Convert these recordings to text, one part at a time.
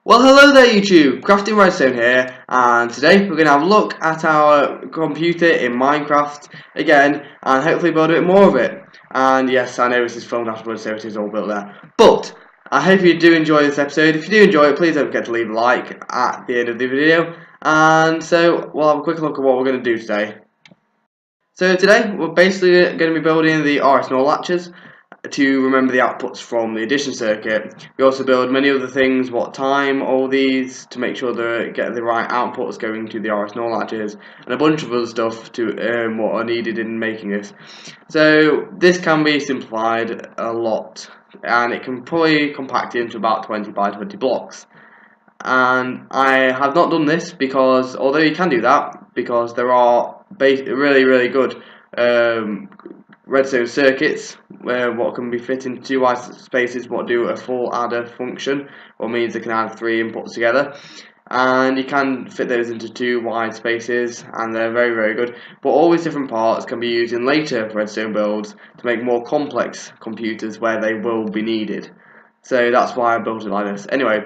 Well, hello there YouTube, Crafting Redstone here, and today we're going to have a look at our computer in Minecraft again, and hopefully build a bit more of it. And yes, I know this is filmed afterwards, so it is all built there. But, I hope you do enjoy this episode. If you do enjoy it, please don't forget to leave a like at the end of the video. And so, we'll have a quick look at what we're going to do today. So today, we're basically going to be building the RS NOR Latches to remember the outputs from the addition circuit. We also build many other things, what time, all these, to make sure they get the right outputs going to the RS NOR latches, and a bunch of other stuff to what are needed in making this. So this can be simplified a lot, and it can probably compact it into about 20 by 20 blocks. And I have not done this because, although you can do that, because there are really good redstone circuits where what can be fit into two wide spaces, what do a full adder function, what means they can add three inputs together, and you can fit those into two wide spaces, and they're very good. But all these different parts can be used in later redstone builds to make more complex computers where they will be needed. So that's why I built it like this. Anyway,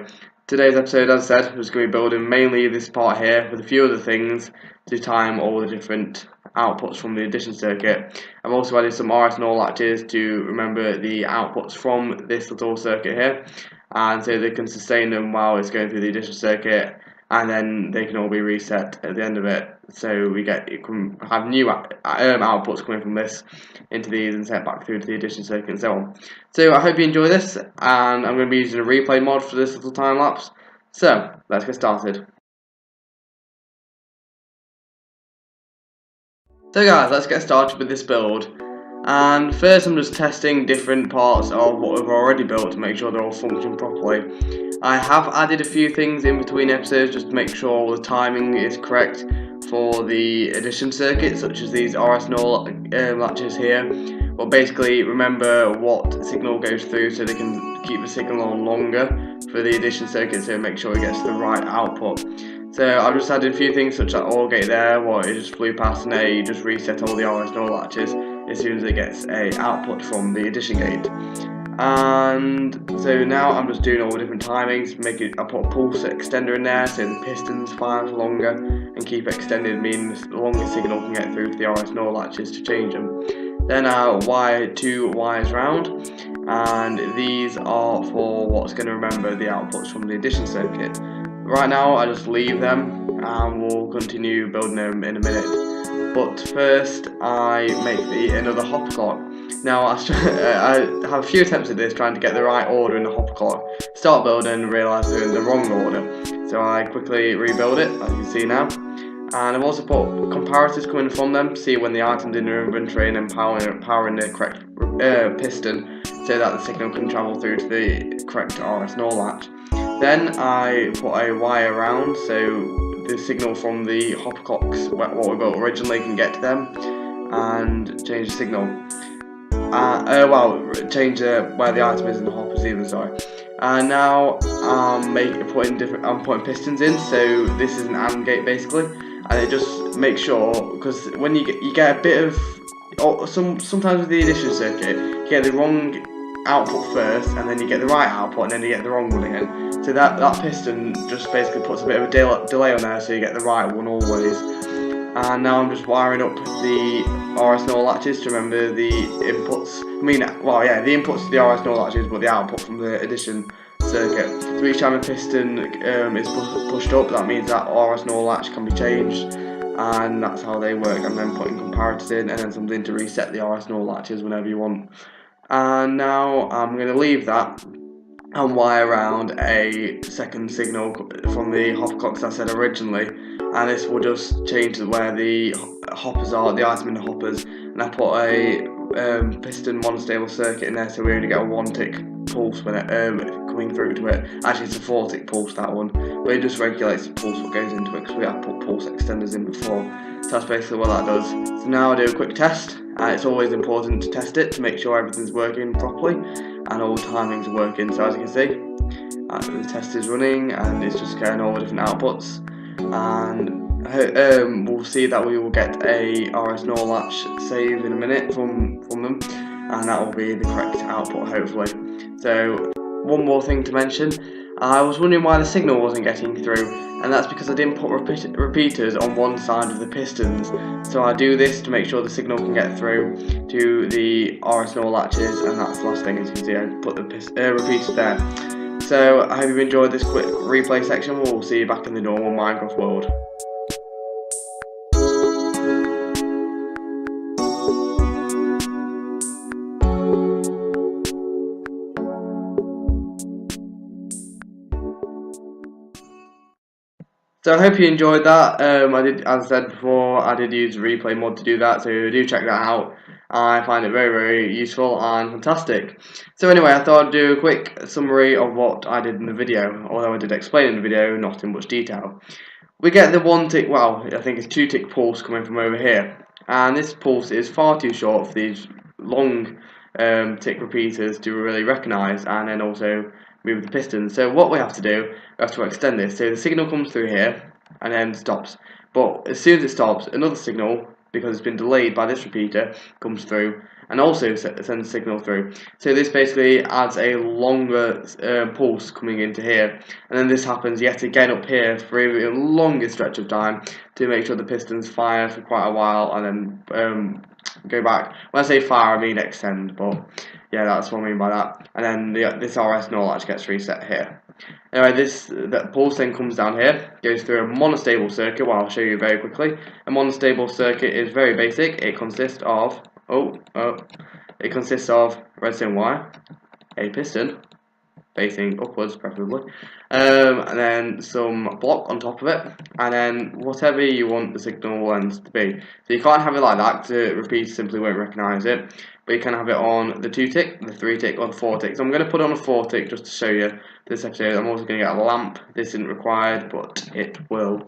today's episode, as I said, was going to be building mainly this part here with a few other things to time all the different outputs from the addition circuit. I've also added some RS NOR latches to remember the outputs from this little circuit here, and so they can sustain them while it's going through the addition circuit, and then they can all be reset at the end of it. So you can have new outputs coming from this into these and sent back through to the addition circuit and so on. So I hope you enjoy this, and I'm going to be using a replay mod for this little time lapse. So let's get started. So guys, let's get started with this build. And first I'm just testing different parts of what we've already built to make sure they're all functioning properly. I have added a few things in between episodes just to make sure all the timing is correct for the addition circuit, such as these RS NOR latches here. Well, basically remember what signal goes through so they can keep the signal on longer for the addition circuit, so make sure it gets the right output. So I've just added a few things such as OR gate there, what it just flew past, and you just reset all the RS NOR latches as soon as it gets a output from the addition gate. And so now I'm just doing all the different timings. I put a pulse extender in there so the pistons fire for longer and keep extended, meaning the longer signal can get through to the RS NOR latches to change them. Then I'll wire two wires round, and these are for what's going to remember the outputs from the addition circuit. Right now I just leave them and we'll continue building them in a minute. But first I make another hopper clock. Now I have a few attempts at this, trying to get the right order in the hopper clock. Start building and realise they're in the wrong order. So I quickly rebuild it, as you can see now. And I've also put comparators coming from them to see when the items in your inventory and then powering the correct piston so that the signal can travel through to the correct RS NOR latch. Then I put a wire around so the signal from the hopper clocks, what we built originally, can get to them and change the signal. Change where the item is in the hoppers either, sorry. And now I'm putting pistons in, so this is an AND gate basically, and it just makes sure, because when you get a bit of, sometimes with the addition circuit, you get the wrong output first, and then you get the right output, and then you get the wrong one again. So that piston just basically puts a bit of a delay on there, so you get the right one always. And now I'm just wiring up the RS NOR latches to remember the inputs. The inputs to the RS NOR latches, but the output from the addition circuit. So each time a piston is pushed up, that means that RS NOR latch can be changed, and that's how they work. And then putting comparators in, and then something to reset the RS NOR latches whenever you want. And now I'm going to leave that and wire around a second signal from the hopper clocks I said originally, and this will just change where the hoppers are, the item in the hoppers. And I put a piston monostable circuit in there, so we only get a 1-tick pulse when it coming through to it. Actually it's a 4-tick pulse, that one, but it just regulates the pulse what goes into it, because we have put pulse extenders in before. So that's basically what that does. So now I'll do a quick test. It's always important to test it to make sure everything's working properly and all the timings are working. So as you can see, the test is running and it's just getting all the different outputs, and we'll see that we will get a RS NOR latch save in a minute from them, and that will be the correct output hopefully. So one more thing to mention, I was wondering why the signal wasn't getting through, and that's because I didn't put repeaters on one side of the pistons. So I do this to make sure the signal can get through to the RS NOR latches, and that's the last thing. As you can see, I put the repeaters there. So I hope you've enjoyed this quick replay section. We'll see you back in the normal Minecraft world. So I hope you enjoyed that. I did, as I said before, I did use the replay mod to do that, so do check that out. I find it very, very useful and fantastic. So anyway, I thought I'd do a quick summary of what I did in the video, although I did explain in the video, not in much detail. We get the 1 tick, well, I think it's 2 tick pulse coming from over here, and this pulse is far too short for these long tick repeaters to really recognise, and then also move the pistons. So what we have to do, we have to extend this. So the signal comes through here and then stops. But as soon as it stops, another signal, because it's been delayed by this repeater, comes through and also sends a signal through. So this basically adds a longer pulse coming into here, and then this happens yet again up here for a longer stretch of time to make sure the pistons fire for quite a while and then go back. When I say fire, I mean extend, but yeah, that's what I mean by that. And then this RS NOR latch gets reset here. Anyway, that pulse then comes down here, goes through a monostable circuit. Well, I'll show you very quickly. A monostable circuit is very basic. It consists of redstone wire, a piston facing upwards preferably, and then some block on top of it, and then whatever you want the signal length to be. So you can't have it like that, to repeat simply won't recognise it, but you can have it on the 2 tick, the 3 tick, or the 4 tick. So I'm going to put on a 4 tick just to show you this episode. I'm also going to get a lamp. This isn't required, but it will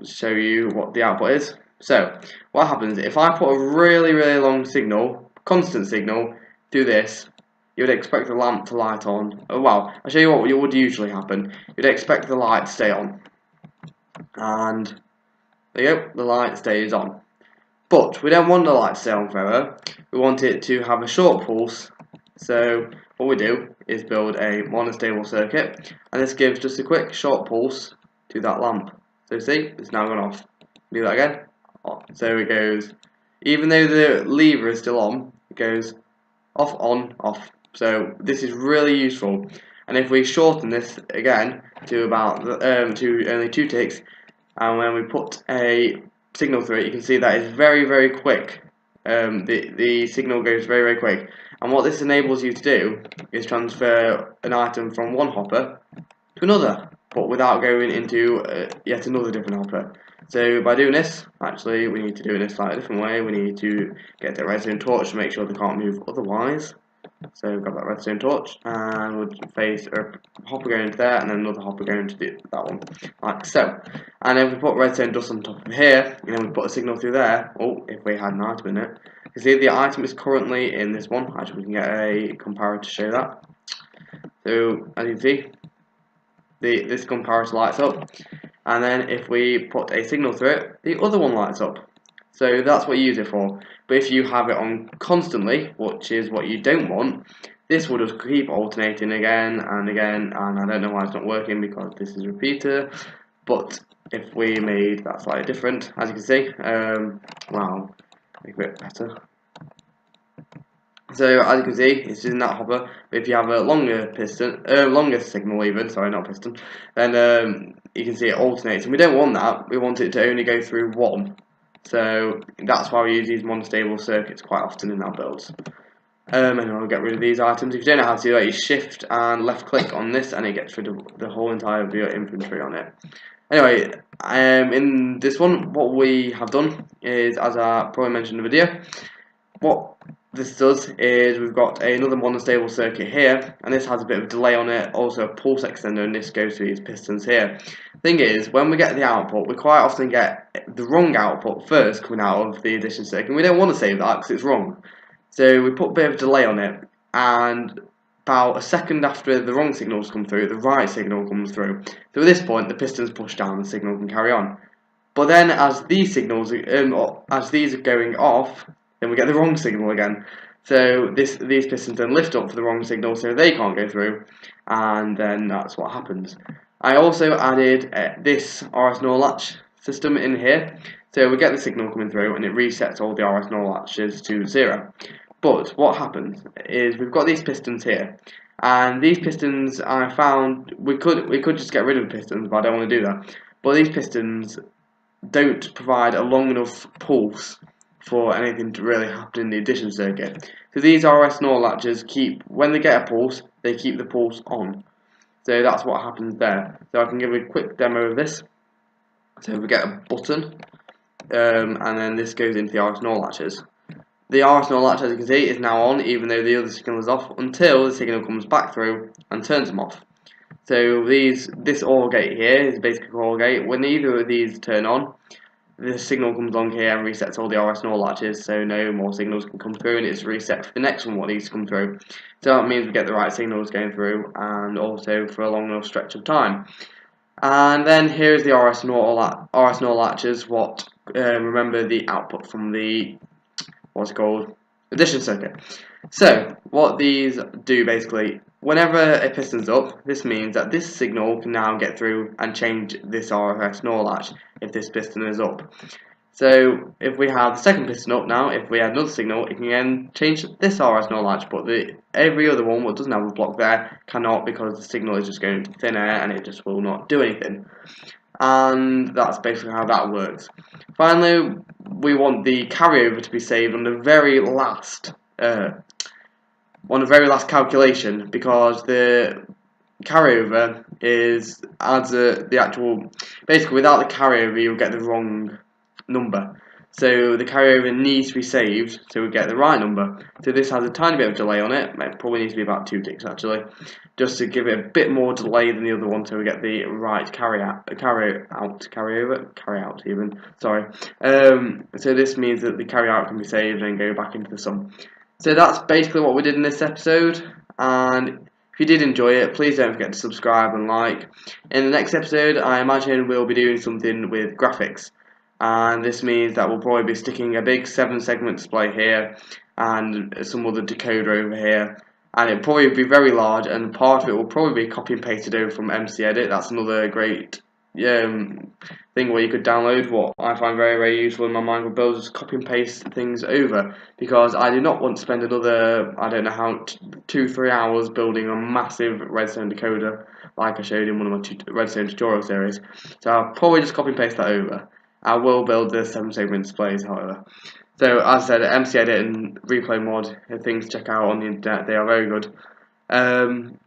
show you what the output is. So what happens if I put a really, really long signal, constant signal, through this? You would expect the lamp to light on. Oh, well, I'll show you what would usually happen. You'd expect the light to stay on. And there you go, the light stays on. But we don't want the light to stay on forever. We want it to have a short pulse. So what we do is build a monostable circuit, and this gives just a quick short pulse to that lamp. So see, it's now gone off. Do that again. Off. So it goes, even though the lever is still on, it goes off, on, off. So this is really useful, and if we shorten this again to about to only 2 ticks, and when we put a signal through it, you can see that it's very, very quick. The signal goes very, very quick, and what this enables you to do is transfer an item from one hopper to another, but without going into yet another different hopper. So by doing this, actually we need to do it in a slightly different way. We need to get the redstone torch to make sure they can't move otherwise. So we've got that redstone torch, and we'll face a hopper going into there, and then another hopper going into that one, like so. And then we put redstone dust on top of here, and then we put a signal through there. Oh, if we had an item in it. You can see the item is currently in this one. Actually, we can get a comparator to show that. So as you can see, this comparator lights up, and then if we put a signal through it, the other one lights up. So that's what you use it for. But if you have it on constantly, which is what you don't want, this will just keep alternating again and again, and I don't know why it's not working because this is a repeater. But if we made that slightly different, as you can see, wow, make it a bit better. So as you can see, it's in that hopper. But if you have a longer piston, longer signal even, sorry, not piston, then you can see it alternates. And we don't want that. We want it to only go through one. So that's why we use these monostable circuits quite often in our builds. And we'll get rid of these items. If you don't know how to do that, you shift and left click on this, and it gets rid of the whole entire of your inventory on it. Anyway, in this one, what we have done is, as I probably mentioned in the video, what this does is we've got another monostable circuit here, and this has a bit of delay on it, also a pulse extender, and this goes through these pistons here. Thing is, when we get the output, we quite often get the wrong output first coming out of the addition circuit, and we don't want to save that because it's wrong. So we put a bit of delay on it, and about a second after the wrong signals come through, the right signal comes through. So at this point, the pistons push down, the signal can carry on. But then, as these signals, as these are going off, then we get the wrong signal again. So these pistons then lift up for the wrong signal, so they can't go through, and then that's what happens. I also added this RS NOR latch system in here, so we get the signal coming through, and it resets all the RS NOR latches to 0. But what happens is we've got these pistons here, and these pistons I found we could just get rid of the pistons, but I don't want to do that. But these pistons don't provide a long enough pulse for anything to really happen in the addition circuit. So these RS NOR latches when they get a pulse, they keep the pulse on. So that's what happens there. So I can give a quick demo of this. So we get a button, and then this goes into the RS NOR latches. The RS NOR latch, as you can see, is now on, even though the other signal is off, until the signal comes back through and turns them off. So this OR gate here is basically an OR gate. When either of these turn on, the signal comes along here and resets all the RS NOR latches, so no more signals can come through, and it's reset for the next one what needs to come through. So that means we get the right signals going through, and also for a long enough stretch of time. And then here's the RS NOR latches. Remember the output from the addition circuit. So what these do basically, whenever a piston's up, this means that this signal can now get through and change this RS NOR latch if this piston is up. So if we have the second piston up now, if we add another signal, it can again change this RS NOR latch, but every other one, what doesn't have a block there, cannot, because the signal is just going to thin air and it just will not do anything. And that's basically how that works. Finally, we want the carryover to be saved on the very last calculation, because the carryover adds the actual. Basically, without the carryover, you'll get the wrong number. So the carryover needs to be saved so we get the right number. So this has a tiny bit of delay on it. It probably needs to be about 2 ticks actually, just to give it a bit more delay than the other one, so we get the right carry out. Sorry. So this means that the carry out can be saved and go back into the sum. So that's basically what we did in this episode. And if you did enjoy it, please don't forget to subscribe and like. In the next episode, I imagine we'll be doing something with graphics. And this means that we'll probably be sticking a big 7-segment display here and some other decoder over here, and it'll probably be very large, and part of it will probably be copy and pasted over from MC Edit. That's another great thing where you could download, what I find very, very useful in my Minecraft builds, is copy and paste things over, because I do not want to spend another, I don't know how, 2-3 hours building a massive Redstone decoder like I showed in one of my Redstone tutorial series. So I'll probably just copy and paste that over. I will build the 7-segment displays, however. So as I said, MC Edit and Replay Mod are things to check out on the internet. They are very good.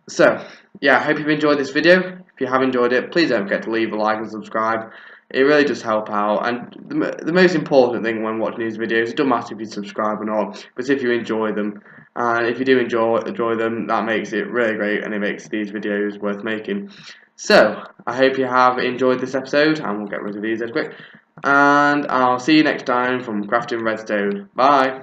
So yeah, I hope you've enjoyed this video. If you have enjoyed it, please don't forget to leave a like and subscribe. It really does help out. And the most important thing when watching these videos, it doesn't matter if you subscribe or not, but if you enjoy them. And if you do enjoy them, that makes it really great, and it makes these videos worth making. So I hope you have enjoyed this episode, and we'll get rid of these dead quick. And I'll see you next time from Crafting Redstone. Bye!